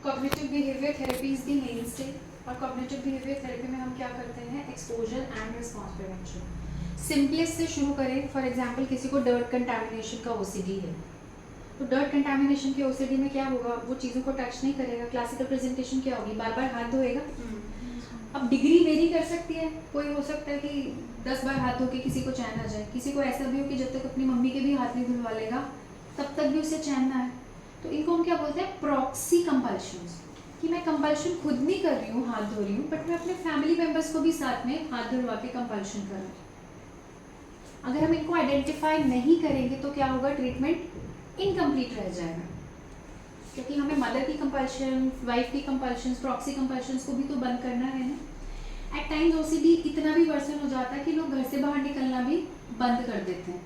Cognitive behaviour therapy is the मेनस्टे, और cognitive behaviour therapy में हम क्या करते हैं, exposure and response prevention. Simplest से शुरू करें, फॉर एग्जांपल किसी को डर्ट कंटामिनेशन का ओसीडी है, तो डर्ट कंटामिनेशन के ओसीडी में क्या होगा, वो चीज़ों को टच नहीं करेगा। क्लासिकल प्रेजेंटेशन क्या होगी, बार बार हाथ धोएगा। अब डिग्री वेरी कर सकती है, कोई हो सकता है कि 10 बार हाथ धो के किसी को चैन आ जाए, किसी को ऐसा भी हो कि जब तक अपनी मम्मी के भी हाथ नहीं धुलवा लेगा तब तक भी उसे चैन ना आए। तो इनको हम क्या बोलते हैं, प्रॉक्सी कंपल्शंस, कि मैं कंपल्शन खुद नहीं कर रही हूँ, हाथ धो रही हूँ, बट मैं अपने फैमिली मेम्बर्स को भी साथ में हाथ धुलवा के कंपल्शन कर रही हूँ। अगर हम इनको आइडेंटिफाई नहीं करेंगे तो क्या होगा, ट्रीटमेंट इनकम्प्लीट रह जाएगा, क्योंकि हमें मदर की कंपल्शन, वाइफ की कंपल्शन, प्रॉक्सी कंपल्शंस को भी तो बंद करना है ना। एट टाइम्स ओसीडी इतना भी वर्सन हो जाता है कि लोग घर से बाहर निकलना भी बंद कर देते हैं,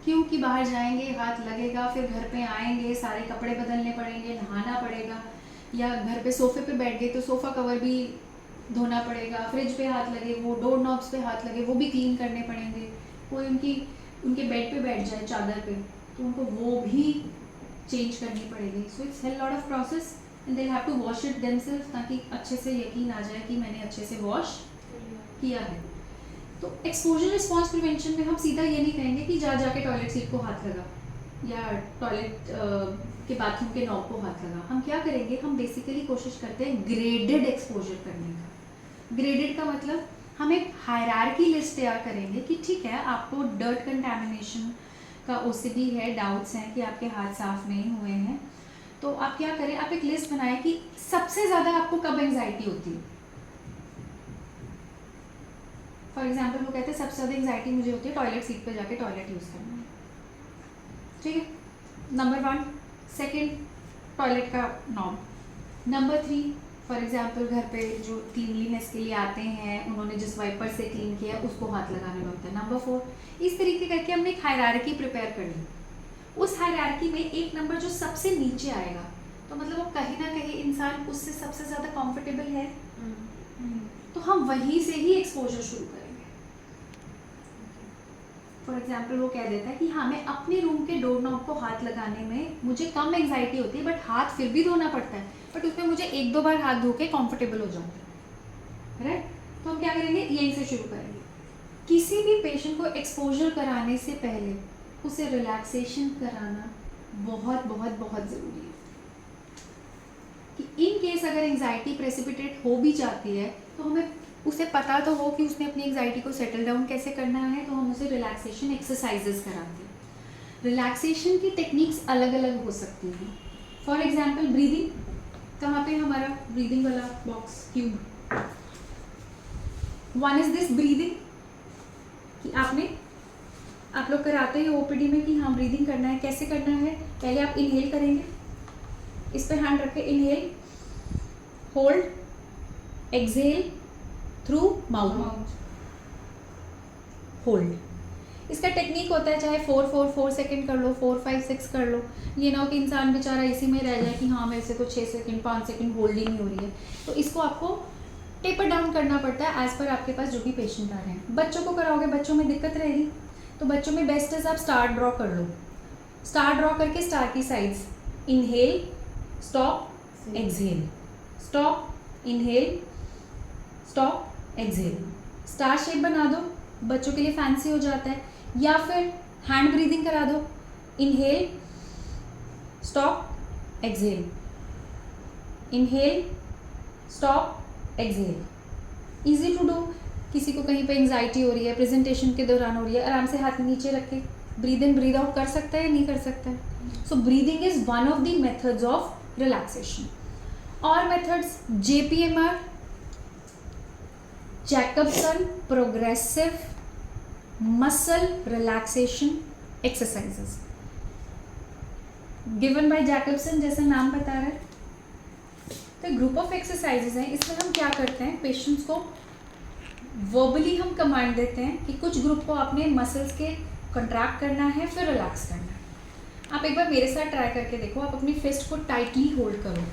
क्योंकि बाहर जाएंगे, हाथ लगेगा, फिर घर पे आएंगे, सारे कपड़े बदलने पड़ेंगे, नहाना पड़ेगा, या घर पे सोफे पे बैठ गए तो सोफ़ा कवर भी धोना पड़ेगा, फ्रिज पे हाथ लगे, वो डोर नॉब्स पे हाथ लगे, वो भी क्लीन करने पड़ेंगे। कोई उनके बेड पे बैठ जाए चादर पे, तो उनको वो भी चेंज करनी पड़ेगी। So it's hell lot of process and they have to wash it themself, ताकि अच्छे से यकीन आ जाए कि मैंने अच्छे से वॉश किया है। तो एक्सपोजर रिस्पॉन्स प्रिवेंशन में हम सीधा ये नहीं कहेंगे कि जा जाके टॉयलेट सीट को हाथ लगा या टॉयलेट के बाथरूम के नॉब को हाथ लगा। हम क्या करेंगे, हम बेसिकली कोशिश करते हैं ग्रेडेड एक्सपोजर करने का। ग्रेडेड का मतलब हम एक हायरार्की लिस्ट तैयार करेंगे कि ठीक है, आपको डर्ट कंटैमिनेशन का ओसीडी है, डाउट्स हैं कि आपके हाथ साफ नहीं हुए हैं, तो आप क्या करें, आप एक लिस्ट बनाएं कि सबसे ज़्यादा आपको कब एंग्जाइटी होती है। फॉर एग्जाम्पल वो कहते हैं सबसे ज़्यादा एंग्जाइटी मुझे होती है टॉयलेट सीट पे जाके टॉयलेट यूज़ करना में, ठीक है, नंबर 1। सेकेंड, टॉयलेट का नॉब। नंबर 3, फॉर एग्जाम्पल घर पे जो क्लीनलीनेस के लिए आते हैं, उन्होंने जिस वाइपर से क्लीन किया उसको हाथ लगाने में होता है। नंबर 4। इस तरीके करके हमने एक हायरार्की प्रिपेयर कर ली। उस हायरार्की में एक नंबर जो सबसे नीचे आएगा, तो मतलब वो कहीं ना कहीं इंसान उससे सबसे ज़्यादा कंफर्टेबल है, तो हम वहीं से ही एक्सपोजर शुरू करेंगे। फॉर एग्जाम्पल वो कह देता है कि हाँ, मैं अपने रूम के डोर नॉब को हाथ लगाने में मुझे कम एंग्जाइटी होती है, बट हाथ फिर भी धोना पड़ता है, बट उसमें मुझे 1-2 बार हाथ धो के कॉम्फर्टेबल हो जाऊँ, राइट। तो हम क्या करेंगे, यहीं से शुरू करेंगे। किसी भी पेशेंट को एक्सपोजर कराने से पहले उसे रिलैक्सेशन कराना बहुत बहुत बहुत ज़रूरी है, कि इन केस अगर एंग्जाइटी प्रेसिपिटेट हो भी जाती है तो हमें उसे पता तो हो कि उसने अपनी एंग्जाइटी को सेटल डाउन कैसे करना है, तो हम उसे रिलैक्सेशन एक्सरसाइजेस कराते हैं। रिलैक्सेशन की टेक्निक्स अलग अलग हो सकती हैं। फॉर एग्जाम्पल ब्रीदिंग, कहाँ पे हमारा ब्रीदिंग वाला box cube, one is this breathing, कि आप लोग कराते हैं ओपीडी में कि हाँ ब्रीदिंग करना है। कैसे करना है, पहले आप इनहेल करेंगे, इस पे हैंड रख के inhale, hold, exhale through mouth, hold. इसका टेक्निक होता है, चाहे 4-4-4 सेकेंड कर लो, 4-5-6 कर लो, ये ना हो कि इंसान बेचारा इसी में रह जाए कि हाँ मेरे से तो 6 सेकेंड 5 सेकेंड होल्ड ही नहीं हो रही है। तो इसको आपको टेपर डाउन करना पड़ता है एज पर आपके पास जो भी पेशेंट आ रहे हैं। बच्चों को कराओगे, बच्चों में दिक्कत रहेगी, तो बच्चों में बेस्ट है आप स्टार ड्रॉ कर लो। स्टार ड्रॉ करके स्टार की sides, inhale, stop, exhale, stop, inhale, stop, exhale, star shape बना दो, बच्चों के लिए फैंसी हो जाता है। या फिर हैंड ब्रीदिंग करा दो, inhale, stop, exhale, inhale, stop, exhale. Easy to do. किसी को कहीं पे एंग्जाइटी हो रही है, प्रेजेंटेशन के दौरान हो रही है, आराम से हाथ नीचे रख के ब्रीद इन ब्रीद आउट कर सकता है या नहीं कर सकता है। So breathing is one of the methods of relaxation. और methods JPMR, Jacobson progressive muscle relaxation exercises, given by Jacobson, जैसा नाम बता रहा है। तो ग्रुप ऑफ एक्सरसाइजेस हैं, इसमें हम क्या करते हैं, पेशेंट्स को वर्बली हम कमांड देते हैं कि कुछ ग्रुप को आपने मसल्स के कंट्रैक्ट करना है, फिर रिलैक्स करना है। आप एक बार मेरे साथ ट्राई करके देखो, आप अपनी फिस्ट को टाइटली होल्ड करो,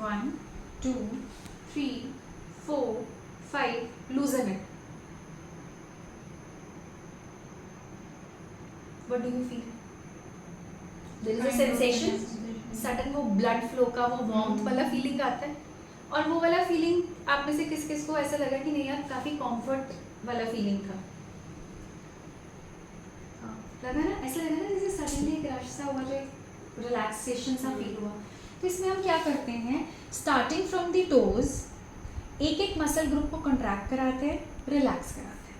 1 2 3 4 5, loosen it. What do you feel? There is a sensation. Sudden वो ब्लड फ्लो का वो वार्मथ वाला फीलिंग आता है, और वो वाला फीलिंग आप में से किस किस को ऐसा लगा कि नहीं यार काफ़ी कंफर्ट वाला फीलिंग था, लगा ना, ऐसा लगा ना जैसे सडनली एक रश सा हुआ, जो एक रिलैक्सेशन सा फील हुआ। तो इसमें हम क्या करते हैं, स्टार्टिंग फ्रॉम द टोज एक एक मसल ग्रुप को कंट्रैक्ट कराते हैं, रिलैक्स कराते हैं,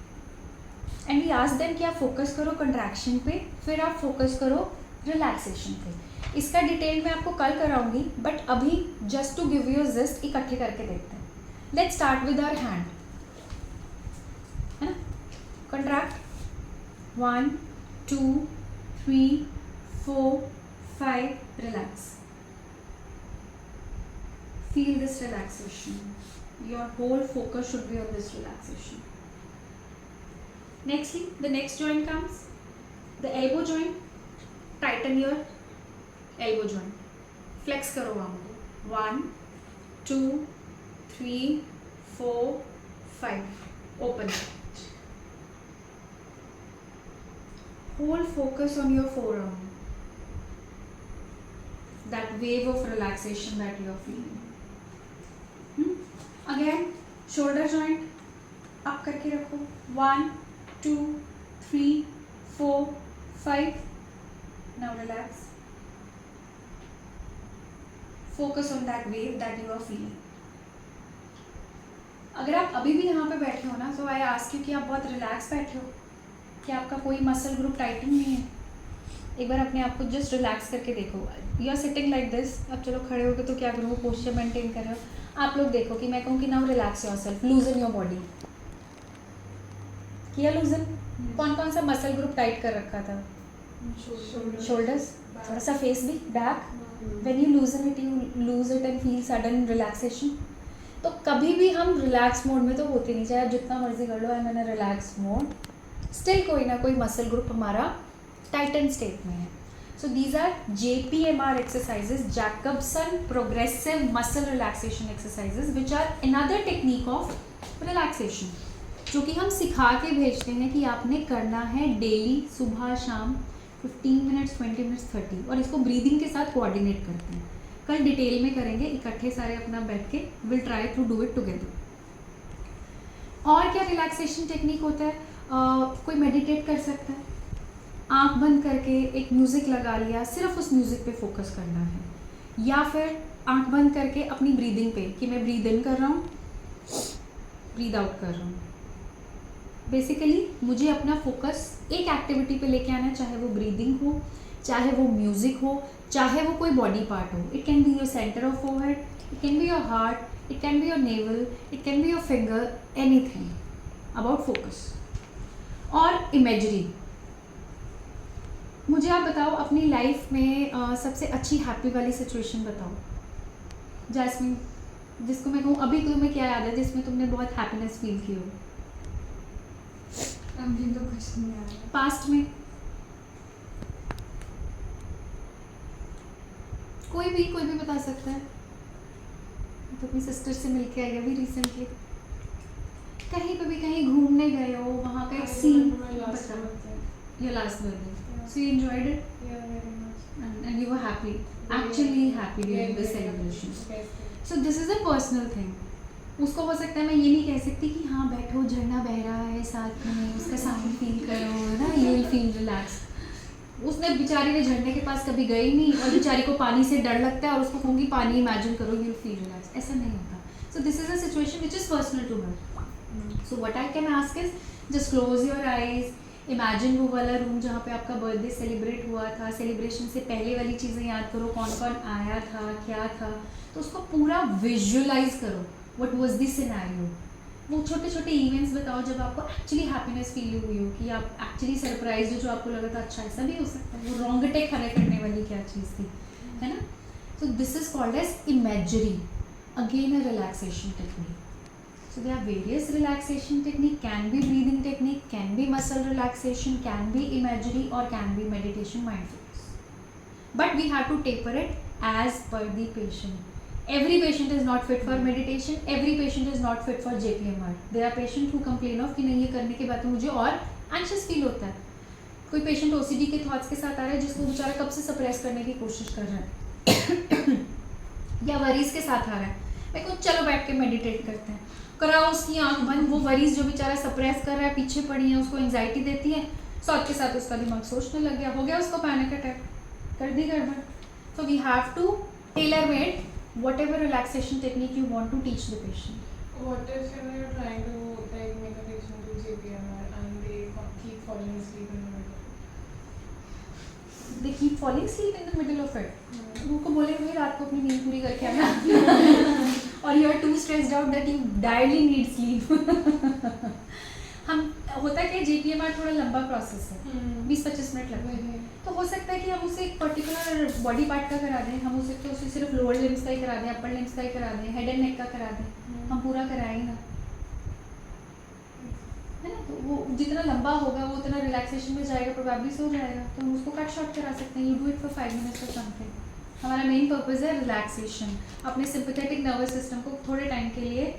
एंड वी आस्क देम कि आप फोकस करो कंट्रैक्शन पे, फिर आप फोकस करो रिलैक्सेशन पे। इसका डिटेल मैं आपको कल कराऊंगी, बट अभी just to give you just इकट्ठे करके देखते हैं। Let's start with our hand, है ना, contract 1 2 3 4 5, relax, feel this relaxation, your whole focus should be on this relaxation. Nextly, the next joint comes the elbow joint. Tighten your elbow joint, flex karo arm ko, 1 2 3 4 5, open, whole focus on your forearm, that wave of relaxation that you are feeling. Again, shoulder joint up करके रखो, 1 2 3 4 5, now relax, focus on that wave that you are feeling. अगर आप अभी भी यहाँ पे बैठे हो ना, तो आई आस्क यू कि आप बहुत रिलैक्स बैठे हो, कि आपका कोई मसल ग्रुप टाइटन नहीं है, एक बार अपने आप को जस्ट रिलैक्स करके देखो। You are sitting like this, अब चलो खड़े हो गए तो क्या करूँ, पोस्चर मेंटेन कर रहे हो आप लोग, देखो कि मैं कहूँ कि now relax yourself, लूजन your body, किया लूजन, कौन कौन सा मसल ग्रुप टाइट कर रखा था, शोल्डर्स, थोड़ा सा फेस भी, back, when you लूजन it you lose it and feel sudden relaxation. तो कभी भी हम रिलैक्स मोड में तो होते नहीं, चाहे जितना मर्जी कर लो, I in relax mode, still कोई ना कोई मसल ग्रुप हमारा टाइटन स्टेट में है। So these are JPMR exercises, Jacobson Progressive Muscle Relaxation Exercises, which are another technique of relaxation, जो कि हम सिखा के भेजते हैं कि आपने करना है डेली, सुबह शाम 15 मिनट्स 20 मिनट्स 30, और इसको ब्रीदिंग के साथ कोऑर्डिनेट करते हैं। कल डिटेल में करेंगे इकट्ठे सारे अपना बैठ के, will try to do it together. और क्या रिलैक्सेशन टेक्निक होता है, कोई मेडिटेट कर सकता है, आंख बंद करके एक म्यूज़िक लगा लिया, सिर्फ उस म्यूज़िक पे फोकस करना है, या फिर आंख बंद करके अपनी ब्रीदिंग पे, कि मैं ब्रीद इन कर रहा हूँ, ब्रीद आउट कर रहा हूँ। बेसिकली मुझे अपना फोकस एक एक्टिविटी पे लेके आना है, चाहे वो ब्रीदिंग हो, चाहे वो म्यूज़िक हो, चाहे वो कोई बॉडी पार्ट हो। It can be your centre of forehead, it can be your heart, it can be your navel, it can be your finger, anything about focus. और imagery, मुझे आप बताओ अपनी लाइफ में सबसे अच्छी हैप्पी वाली सिचुएशन बताओ, जैस्मिन, जिसको मैं कहूँ अभी तुम्हें क्या याद है जिसमें तुमने बहुत हैप्पीनेस फील की हो, अभी तो कुछ नहीं आ रहा। पास्ट में कोई भी बता सकता है। तो अपनी सिस्टर से मिलके आई अभी रिसेंटली, कहीं पे भी कहीं घूमने गए हो, वहाँ का एक सीन बताओ, your last birthday, so you enjoyed it and you were happy, actually happy during the celebration. So this is a personal thing. उसको हो सकता है, मैं ये नहीं कह सकती कि हाँ बैठो झरना बह रहा है साथ में, उसका साउंड फील करो, है ना, यू विल फील रिलैक्स। उसने बेचारी ने झरने के पास कभी गई नहीं, और बेचारी को पानी से डर लगता है, और उसको कहूँगी पानी इमेजिन करो, यू विल फील रिलैक्स, ऐसा नहीं होता। So this is a situation which is personal to her. So what I can ask is just close your eyes, imagine वो वाला रूम जहाँ पे आपका बर्थडे सेलिब्रेट हुआ था, सेलिब्रेशन से पहले वाली चीज़ें याद करो, कौन कौन आया था, क्या था, तो उसको पूरा विजुअलाइज करो, व्हाट वाज द सिनेरियो। वो छोटे छोटे इवेंट्स बताओ जब आपको एक्चुअली हैप्पीनेस फील हुई हो, कि आप एक्चुअली सरप्राइज हो, जो आपको लगा था अच्छा ऐसा भी हो सकता है, वो रोंगटे खड़े करने वाली क्या चीज़ थी, है ना। So this is called as imagery, again a relaxation technique. So there are various relaxation technique, can be breathing technique, can be muscle relaxation, can be imagery, or can be meditation, mindfulness. But we have to taper it as per the patient. Every patient is not fit for meditation, every patient is not fit for JPMR. There are patients who complain of कि नहीं ये करने के बाद तो मुझे और anxious feel होता है। कोई पेशेंट OCD के थॉट्स के साथ आ रहा है, जिसको बेचारा कब से सप्रेस करने की कोशिश कर रहा है, या वरीज के साथ आ रहा है, मेरे को चलो बैठ के मेडिटेट करते हैं, कराओ उसकी आंख बंद, वो वरीज जो बेचारा सप्रेस कर रहा है, पीछे पड़ी है, उसको एंजाइटी देती है, साथ के साथ उसका दिमाग सोचने लग गया, हो गया उसको पैनिक अटैक, कर दी गड़बड़. So we have to tailor made whatever relaxation technique you want to teach the patient. What if you're trying to like make a patient do JPMR and they keep falling asleep in the middle? They keep falling asleep in the middle of it. उनको बोले भाई रात को अपनी नींद पूरी करके आना और you are too stressed out that you direly need sleep. हम होता है कि JPMR थोड़ा लंबा प्रोसेस है, 20-25 मिनट लगते हैं, तो हो सकता है कि हम उसे एक पर्टिकुलर बॉडी पार्ट का करा दें, हम उसे सिर्फ लोअर लिम्स का ही करा दें, अपर लिम्स का ही करा दें, हेड एंड नेक का करा दें, हम पूरा कराएं ना, है ना. तो वो जितना लंबा होगा वो उतना रिलैक्सेशन में जाएगा, प्रोबेबली सो जाएगा, तो हम उसको कट शॉर्ट करा सकते हैं. You do it for 5 minutes और समथिंग. हमारा मेन पर्पज़ है रिलैक्सेशन, अपने सिंपैथेटिक नर्वस सिस्टम को थोड़े टाइम के लिए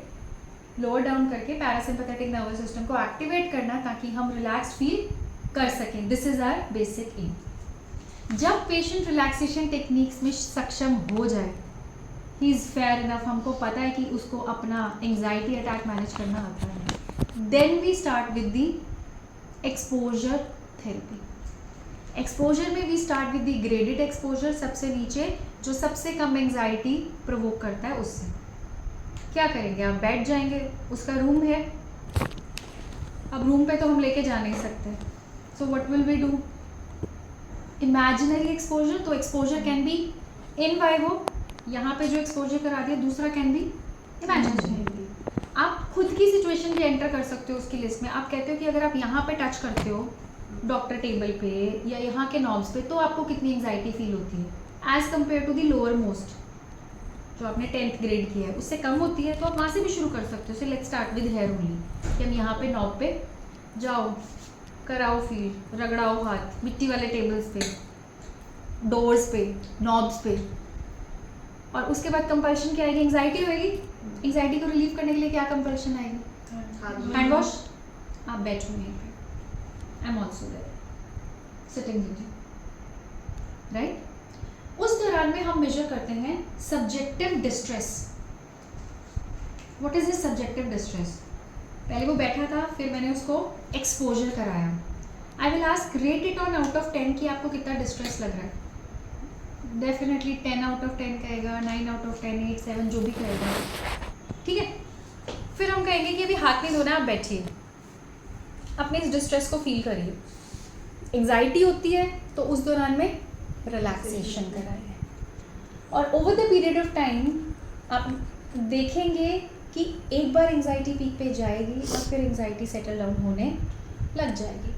लोअर डाउन करके पैरासिम्पैथेटिक नर्वस सिस्टम को एक्टिवेट करना, ताकि हम रिलैक्स्ड फील कर सकें. This is our basic aim. जब पेशेंट रिलैक्सेशन टेक्निक्स में सक्षम हो जाए, ही इज़ फेयर इनफ, हमको पता है कि उसको अपना एंजाइटी अटैक मैनेज करना आता है, then we start with the exposure therapy. Exposure में we start with the graded exposure, सबसे नीचे जो सबसे कम एंजाइटी प्रोवोक करता है उससे. क्या करेंगे, आप बैठ जाएंगे, उसका रूम है, अब रूम पे तो हम लेके जा नहीं सकते, so what will we do, imaginary exposure. तो exposure can be in vivo, यहाँ पे जो एक्सपोजर करा दिया, दूसरा कैन बी इमेजिनरी. आप खुद की सिचुएशन भी एंटर कर सकते हो उसकी लिस्ट में. आप कहते हो कि अगर आप यहाँ पे टच करते हो डॉक्टर टेबल पे या यहाँ के नॉब्स पे, तो आपको कितनी एंजाइटी फील होती है as compare to the lower most जो आपने 10th ग्रेड किया है, उससे कम होती है. तो आप वहाँ से भी शुरू कर सकते हो. So let's start with here only, कि हम यहाँ पे नॉब पे जाओ, कराओ फील, रगड़ाओ हाथ मिट्टी वाले टेबल्स पे, डोर्स पे, नॉब्स पे. और उसके बाद कंपल्शन क्या आएगी, एंजाइटी होएगी. एंजाइटी को रिलीव करने के लिए क्या कंपल्शन आएगी, हैंड वॉश. आप बैठो यहीं पे, I am also there, sitting with you, right. उस दौरान में हम मेजर करते हैं subjective distress. What is this subjective distress. पहले वो बैठा था, फिर मैंने उसको एक्सपोजर कराया. I will ask rate it on out of 10 कि आपको कितना डिस्ट्रेस लग रहा है. डेफिनेटली 10 आउट ऑफ 10 कहेगा, 9 आउट ऑफ 10, 8, 7 जो भी कहेगा, ठीक है. फिर हम कहेंगे कि अभी हाथ नहीं धोना, आप बैठिए, अपने इस डिस्ट्रेस को फील करिए. एंजाइटी होती है तो उस दौरान में रिलैक्सेशन कराइए. और over the period of time आप देखेंगे कि एक बार एंजाइटी पीक पे जाएगी और फिर एंजाइटी सेटल डाउन होने लग जाएगी.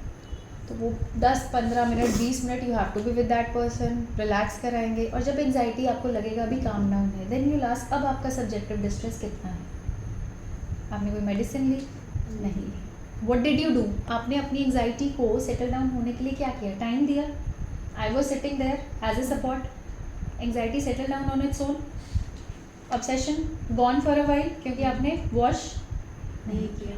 तो वो 10-15 minute 20 minute you have to be with that person, relax कराएंगे. और जब एंजाइटी आपको लगेगा अभी काम डाउन है, देन यू आस्क अब आपका सब्जेक्टिव डिस्ट्रेस कितना है. आपने कोई मेडिसिन ली नहीं ली. व्हाट डिड यू डू, आपने अपनी एंजाइटी को सेटल डाउन होने के लिए क्या किया, टाइम दिया. I was sitting there as a support. Anxiety settle down on its own. Obsession gone for a while क्योंकि आपने वॉश नहीं किया.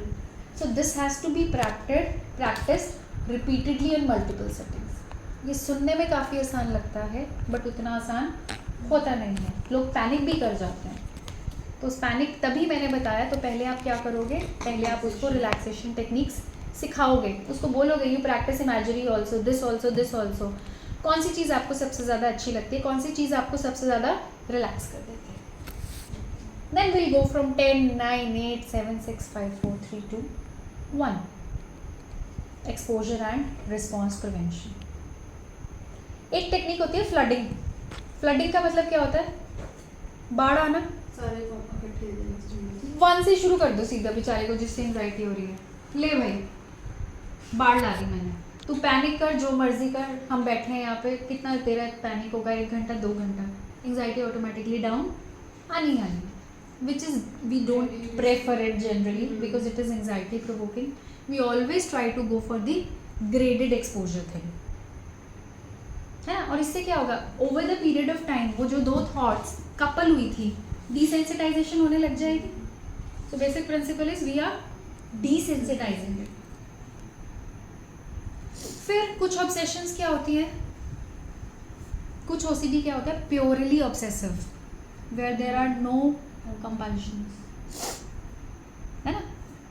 So this has to be practice repeatedly in multiple settings. ये सुनने में काफ़ी आसान लगता है बट उतना आसान होता नहीं है. लोग पैनिक भी कर जाते हैं. तो उस पैनिक तभी मैंने बताया. तो पहले आप क्या करोगे, पहले आप उसको रिलैक्सेशन टेक्निक्स सिखाओगे, उसको बोलोगे you practice imaginary also, this also, this also. कौन सी चीज़ आपको सबसे ज़्यादा अच्छी लगती है, कौन सी चीज़ आपको सबसे ज़्यादा रिलैक्स कर देती है. Then will go from 10, 9, 8, 7, 6, 5, 4, 3, 2, 1. Exposure and response prevention. एक टेक्निक होती है फ्लडिंग. फ्लडिंग का मतलब क्या होता है, बाढ़ आना. सारे को इकट्ठे देने. 1 से शुरू कर दो सीधा बेचारे को जिससे एंजाइटी हो रही है. ले भाई बाढ़ ला दी मैंने, तू पैनिक कर, जो मर्जी कर, हम बैठे हैं यहाँ पे, कितना तेरा पैनिक होगा, 1 घंटा 2 घंटा, एंजाइटी ऑटोमेटिकली डाउन आनी आनी. which is we don't prefer it generally because it is anxiety provoking. We always try to go for the graded exposure thing, है ना. और इससे क्या होगा, over the period of time वो जो 2 थॉट्स कपल हुई थी, डिसेंसिटाइजेशन होने लग जाएगी. So basic principle is we are desensitizing it. फिर कुछ ऑब्सेशंस क्या होती है, कुछ OCD क्या होता है, purely obsessive, where there are no compulsions, है ना.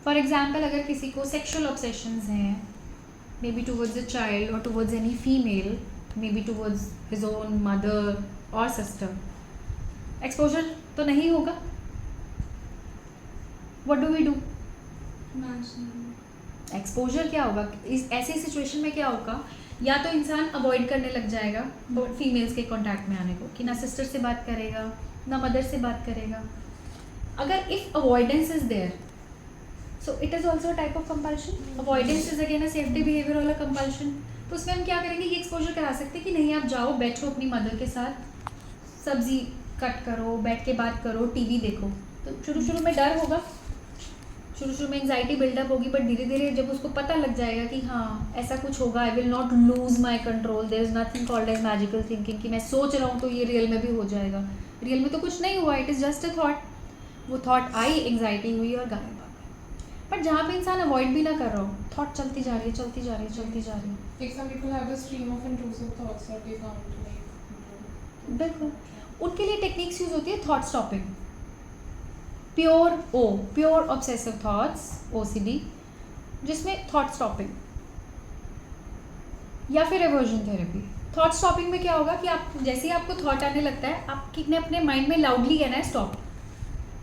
फॉर एग्जाम्पल अगर किसी को सेक्शुअल ऑब्सेशंस हैं, may be towards a child और towards any female, may be towards his own mother और सिस्टर, एक्सपोजर तो नहीं होगा. What do we do? Exposure क्या होगा इस ऐसी सिचुएशन में, क्या होगा, या तो इंसान अवॉइड करने लग जाएगा फीमेल्स के कांटेक्ट में आने को, कि ना सिस्टर से बात करेगा ना मदर से बात करेगा. अगर if avoidance is there, so it is also type of compulsion. Avoidance is again a safety behaviour वाला कंपल्शन. तो उसमें हम क्या करेंगे, ये एक्सपोजर करा सकते हैं कि नहीं आप जाओ बैठो अपनी मदर के साथ, सब्जी कट करो, बैठ के बात करो, टीवी देखो. तो शुरू में डर होगा, शुरू में एंजाइटी बिल्डअप होगी, बट धीरे धीरे जब उसको पता लग जाएगा कि हाँ ऐसा कुछ होगा, I will not lose my control, there is nothing called as magical thinking, कि मैं सोच रहा हूँ तो ये रियल में भी हो जाएगा. रियल में तो कुछ नहीं हुआ, it is just a thought. वो थॉट आई, एंजाइटी हुई और गायब आ गई. बट जहाँ पे इंसान अवॉइड भी ना कर रहा हो, थॉट चलती जा रही है, चलती जा रही है, चलती जा रही है. Like some people have a stream of intrusive thoughts that they can't like. बिल्कुल, उनके लिए टेक्निक्स यूज होती है thought stopping, pure obsessive thoughts, OCD, जिसमें थॉट स्टॉपिंग या फिर एवर्जन थेरेपी. थॉट स्टॉपिंग में क्या होगा कि आप जैसे ही आपको थॉट आने लगता है, आपने अपने माइंड में लाउडली कहना है स्टॉप,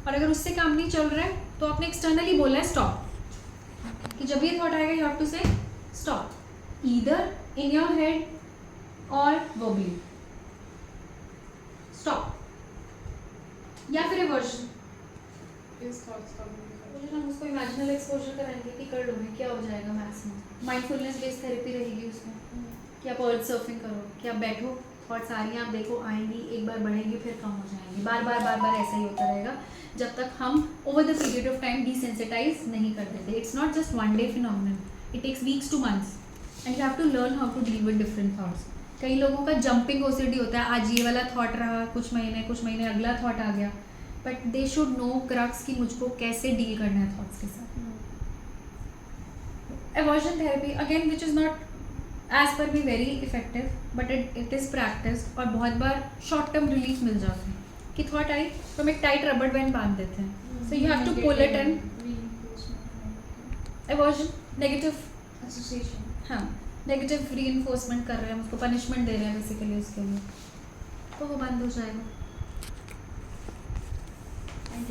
और अगर उससे काम नहीं चल रहा है तो आपने एक्सटर्नली बोलना है स्टॉप. कि जब ये थॉट आएगा यू हैव टू से stop, either in your head और वर्बली, स्टॉप. या फिर एवर्जन, Is thoughts coming? हम उसको इमेजिनल एक्सपोजर कराएंगे कि कर लोगे, क्या हो जाएगा मैथ्स में. माइंडफुलनेस बेस्ड थेरेपी रहेगी उसमें, कि आप वर्ड सर्फिंग करो, कि आप बैठो, थॉट्स आ रही हैं, आप देखो आएंगी, एक बार बढ़ेंगी फिर कम हो जाएंगी, बार बार ऐसा ही होता रहेगा जब तक हम over the period of time desensitize नहीं कर देते. It's not just one day phenomenon, it takes weeks to months, and you have to learn how to deal with different thoughts. कई लोगों का जंपिंग OCD होता है, आज ये वाला थॉट रहा, कुछ महीने अगला थॉट आ गया, but they should know crux कि मुझको कैसे डील करना है थॉट्स के साथ. Aversion therapy again which is not as per be very effective, but it is practised, और बहुत बार शॉर्ट टर्म रिलीफ मिल जाता है कि थॉट आई तो हम एक टाइट रबर बैंड बांध देते हैं, so you have to pull it and. Aversion negative Association. हाँ, नेगेटिव रीइंफोर्समेंट कर रहे हैं, उसको पनिशमेंट दे रहे हैं बेसिकली उसके लिए, तो वो बंद हो जाएगा. Can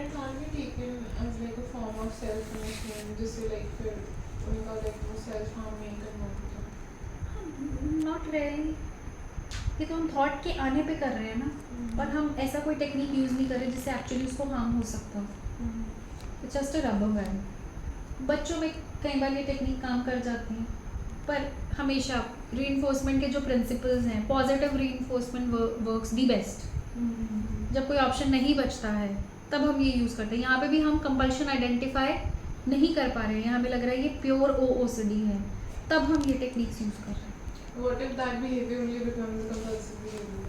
it not be taken as like a form of self-punishment, जिससे like फिर उनका like वो self harm नहीं करना होता? नॉट रियली, ये तो हम थॉट के आने पे कर रहे हैं ना, और हम ऐसा कोई टेक्निक यूज़ नहीं कर रहे जिससे एक्चुअली उसको हार्म हो सकता हो. It's just a rubber band. बच्चों में कई बार ये टेक्निक काम कर जाती है, पर हमेशा रीइंफोर्समेंट के जो प्रिंसिपल्स हैं, positive reinforcement works the best. जब कोई ऑप्शन नहीं बचता है तब हम ये यूज़ करते हैं. यहाँ पे भी हम कंपल्शन आइडेंटिफाई नहीं कर पा रहे हैं, यहाँ पे लग रहा है ये प्योर OCD है, तब हम ये टेक्निक्स यूज़ कर रहे हैं. What if that behavior only becomes a compulsive behavior?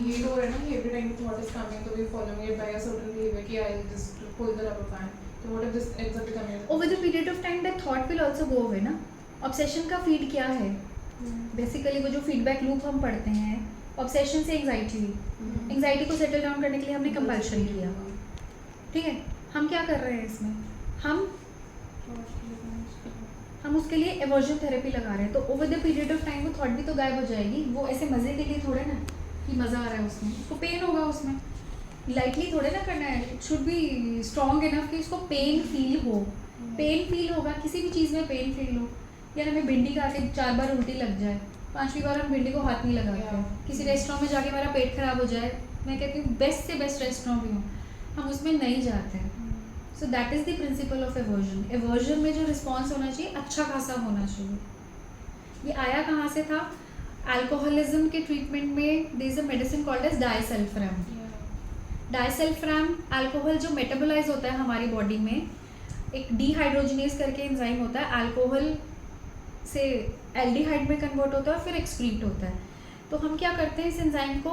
ये तो हो रहा है ना कि every time thought is coming तो we following it by a certain behavior कि I'll just pull the rubber band. So what if this ends up becoming? Over the period of time that thought will also go away ना. Obsession का feed क्या है? Basically वो जो feedback loop हम पढ़ते हैं, ऑब्सेशन से एंजाइटी हुई, एंजाइटी को सेटल डाउन करने के लिए हमने कंपल्शन किया, ठीक है. हम क्या कर रहे हैं इसमें, हम उसके लिए एवर्जन थेरेपी लगा रहे हैं. तो over the period of time वो थॉट भी तो गायब हो जाएगी. वो ऐसे मज़े के लिए थोड़े ना कि मज़ा आ रहा है उसमें, उसको पेन होगा उसमें, लाइटली थोड़े ना करना है. It should be strong enough कि उसको पेन फील हो. पेन फील होगा, किसी भी चीज़ में पेन फील हो. यार हमें भिंडी खा के 4 बार उल्टी लग जाए, 5वीं बार हम भिंडी को हाथ नहीं लगाते हैं. किसी रेस्टोरेंट में जाके हमारा पेट खराब हो जाए, मैं कहती हूँ बेस्ट से बेस्ट रेस्टोरेंट भी हो, हम उसमें नहीं जाते हैं. So that is the principle of aversion. Aversion में जो रिस्पॉन्स होना चाहिए अच्छा खासा होना चाहिए. ये आया कहाँ से था? अल्कोहलिज्म के ट्रीटमेंट में there is a medicine called as disulfiram. Disulfiram alcohol जो मेटाबोलाइज होता है हमारी बॉडी में, एक डीहाइड्रोजिनेज करके एंजाइम होता है, अल्कोहल से एल्डिहाइड में कन्वर्ट होता है और फिर एक्सक्रीट होता है. तो हम क्या करते हैं, इस एंजाइम को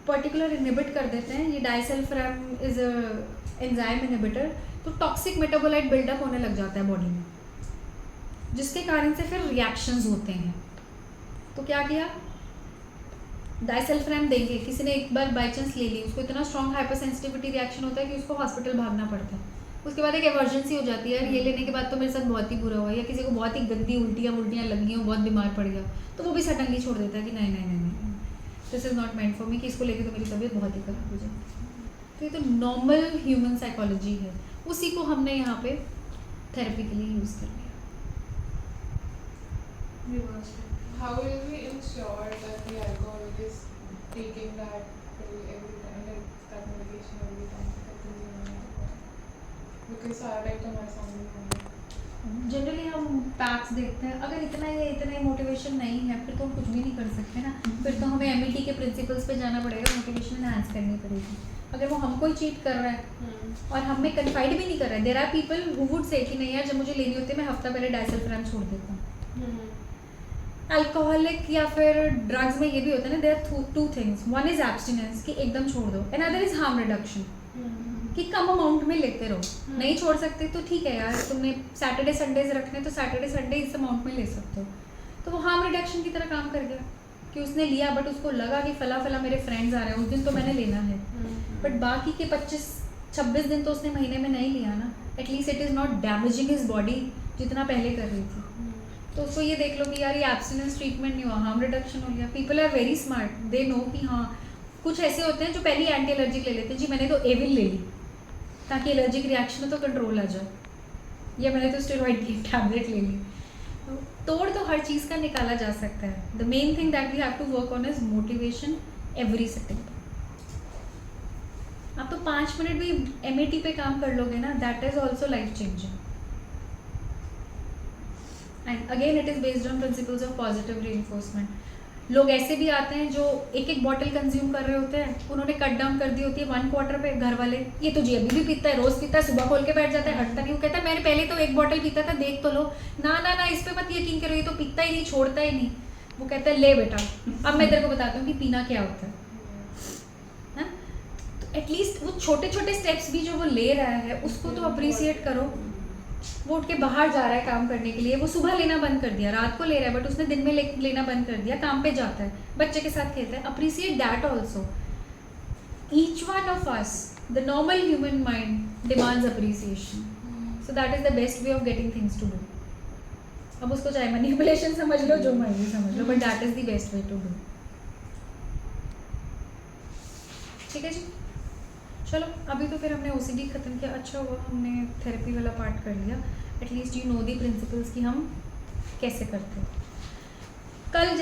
पर्टिकुलर इनहिबिट कर देते हैं. ये डाइसल्फाम इज अ एंजाइम इनहिबिटर. तो टॉक्सिक मेटाबोलाइट बिल्डअप होने लग जाता है बॉडी में. जिसके कारण से फिर रिएक्शंस होते हैं। तो क्या किया, डाइसल्फाम देंगे, किसी ने एक बार बाई चांस ले ली, उसको इतना स्ट्रॉन्ग हाइपर सेंसिटिविटी रिएक्शन होता है कि उसको हॉस्पिटल भागना पड़ता है। उसके बाद एक इमरजेंसी हो जाती है, यार ये लेने के बाद तो मेरे साथ बहुत ही बुरा हुआ, या किसी को बहुत ही गंदी उल्टियाँ लग गई हो, बहुत बीमार पड़ गया, तो वो भी सडनली छोड़ देता है कि नहीं नहीं नहीं नहीं, this is not meant for me, कि इसको लेके तो मेरी तबीयत बहुत ही खराब हो जाती। तो ये तो नॉर्मल ह्यूमन साइकोलॉजी है, उसी को हमने यहाँ पे थेरेपी के लिए यूज़ कर लिया। How will we ensure that the alcoholic is taking that pill every time, like that medication every time that consuming alcohol? Because सारा टाइम तो हमारे सामने होगा। जनरली हम पैक्स देखते हैं, अगर इतना ही मोटिवेशन नहीं है फिर तो हम कुछ भी नहीं कर सकते ना, फिर तो हमें एमईटी के प्रिंसिपल्स पे जाना पड़ेगा, मोटिवेशन एनहांस करनी पड़ेगी। अगर वो हमको ही चीट कर रहा है और हमें कन्फाइड भी नहीं कर रहा है, there are people who would say कि नहीं यार जब मुझे लेनी होती है मैं हफ्ता पहले डाइसल्फाम छोड़ देता हूँ। अल्कोहलिक या फिर ड्रग्स में ये भी होता है ना, there are two things, one is abstinence कि एकदम छोड़ दो, and other is harm reduction कि कम अमाउंट में लेते रहो। नहीं छोड़ सकते तो ठीक है यार, तुमने सैटरडे संडेज रखने तो सैटरडे संडे इस अमाउंट में ले सकते हो। तो वो हार्म रिडक्शन की तरह काम कर गया कि उसने लिया बट उसको लगा कि फला मेरे फ्रेंड्स आ रहे हैं उस दिन तो मैंने लेना है, बट बाकी के 25-26 दिन तो उसने महीने में नहीं लिया ना, at least it is not damaging his body जितना पहले कर रही थी। तो उसको ये देख लो कि यार ये एब्सटिनेंस ट्रीटमेंट नहीं हुआ, हार्म रिडक्शन हो गया। People are very smart, they know कि हाँ कुछ ऐसे होते हैं जो पहले एंटी एलर्जिक ले लेते हैं, जी मैंने तो एविल ले ली ताकि एलर्जिक रिएक्शन तो कंट्रोल आ जाए, या मैंने तो स्टेरॉइड की टैबलेट ले ली। तोड़ तो हर चीज़ का निकाला जा सकता है। The main thing that we have to work on is motivation every setting. आप तो 5 मिनट भी एमएटी पे काम कर लोगे ना, that is also life changing. And again it is based on principles of positive reinforcement. लोग ऐसे भी आते हैं जो एक बॉटल कंज्यूम कर रहे होते हैं, उन्होंने कट डाउन कर दी होती है 1 क्वार्टर पे, घर वाले ये तो जी अभी भी पीता है, रोज़ पीता है, सुबह खोल के बैठ जाता है, हटता नहीं। वो कहता है मैंने पहले तो 1 बॉटल पीता था, देख तो लो। ना ना ना, इस पे मत यकीन करो, ये तो पीता ही नहीं, छोड़ता ही नहीं। वो कहता है ले बेटा अब मैं तेरे को बताता हूँ कि पीना क्या होता है। तो एटलीस्ट वो छोटे छोटे स्टेप्स भी जो वो ले रहा है उसको तो अप्रिसिएट करो। वो उठ के बाहर जा रहा है काम करने के लिए, वो सुबह लेना बंद कर दिया, रात को ले रहा है बट उसने दिन में लेना बंद कर दिया, काम पे जाता है, बच्चे के साथ खेलता है, appreciate that also. Each one of us, the normal human mind demands appreciation, so that is the best way of getting things to do. अब उसको चाहे मैनिपुलेशन समझ लो, जो मर्जी समझ लो, but that is the best way to do. ठीक है जी, चलो अभी तो फिर हमने ओसीडी ख़त्म किया, अच्छा हुआ हमने थेरेपी वाला पार्ट कर लिया। At least you know the principles कि हम कैसे करते हैं। कल